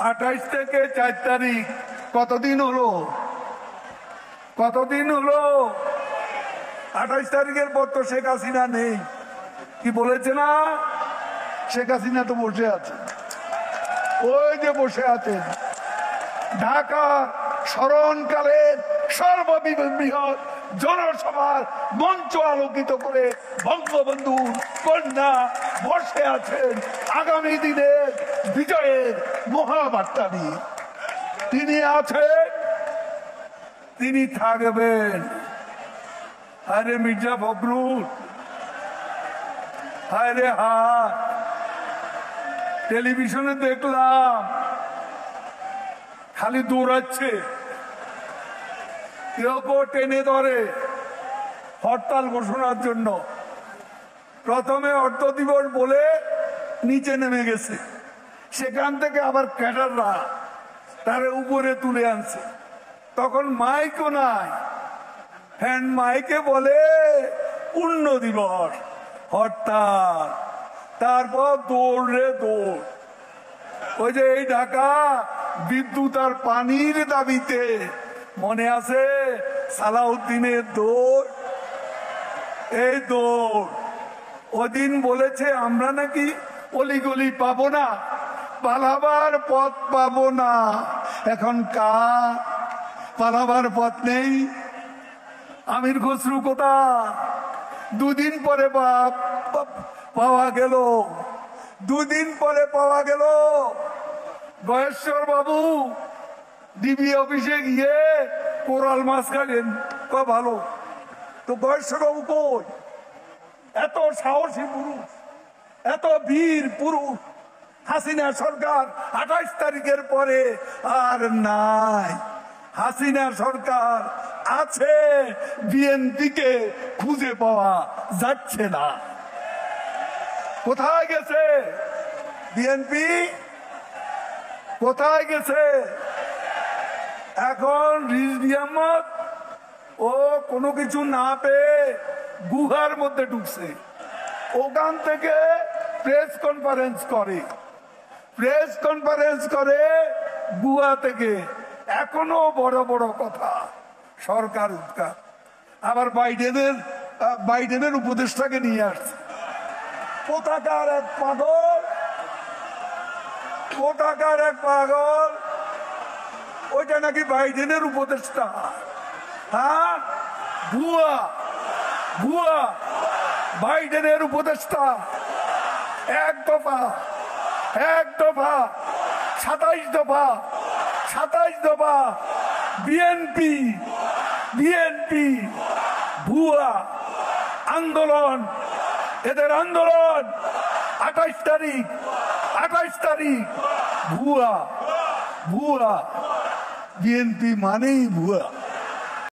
28 থেকে 4 তারিখ কতদিন হলো? 28 তারিখের পর তো শেখ হাসিনা নেই। কি বলেছে না? শেখ হাসিনা তো বসে আছে, ওই যে বসে আছেন ঢাকা স্মরণকালের সর্ববৃহৎ জনসভার মঞ্চ আলোকিত করে বঙ্গবন্ধু কন্যা বসে আছেন আগামী দিনের বিজয়ের মহাবার্তা নিয়ে। তিনি আছেন, তিনি থাকবেন। আরে মির্জা ফখরুল, আরে টেলিভিশনে দেখলাম খালি দৌড়াচ্ছে, কেউ কেউ টেনে ধরে হরতাল ঘোষণার জন্য। প্রথমে অর্থ দিবস বলে নিচে নেমে গেছে, সেখান থেকে আবার ক্যাডাররা তারে উপরে তুলে আনছে। তখন মাইকও নাই, হ্যান্ড মাইকে বলে পূর্ণ দিবস হরতাল। তারপর দৌড়, ওই যে এই ঢাকা বিদ্যুৎ আর পানির দাবিতে মনে আছে সালাউদ্দিনের দৌড়, এই দৌড়। ওদিন বলেছে আমরা নাকি অলিগলি পাবো না, পালাবার পথ পাবো না। এখন কার পালাবার পথ নেই? আমির খসরু কোথা? দুদিন পরে পাওয়া গেল, দুদিন পরে পাওয়া গেল। গয়েশ্বর বাবু ডিবি অফিসে গিয়ে কোরাল মাছ খাবেন, ভালো তো। গয়েশ্বর বাবু কই? এত সাহসী পুরুষ, এত বীর পুরুষ হাসিনা সরকার 28 তারিখের পরে আর নাই। হাসিনা সরকার আছে, বিএনপিকে খুঁজে পাওয়া যাচ্ছে না। কোথায় গেছে বিএনপি? কোথায় গেছে? এখন রিজভী আহমদ ও কোনো কিছু না পেয়ে গুহার মধ্যে ঢুকছে, ওখান থেকে প্রেস কনফারেন্স করে গুহা থেকে। এখনো বড় বড় কথা, সরকার উৎখাত। আবার বাইডেনের উপদেষ্টাকে নিয়ে আসছে। কোথাকার এক পাগল, ওইটা নাকি বাইডেনের উপদেষ্টা। হ্যাঁ, ভুয়া বাইডেনের উপদেষ্টা। এক দফা 27 দফা বিএনপি ভুয়া আন্দোলন, এদের আন্দোলন 28 তারিখ ভুয়া। বিএনপি মানেই ভুয়া।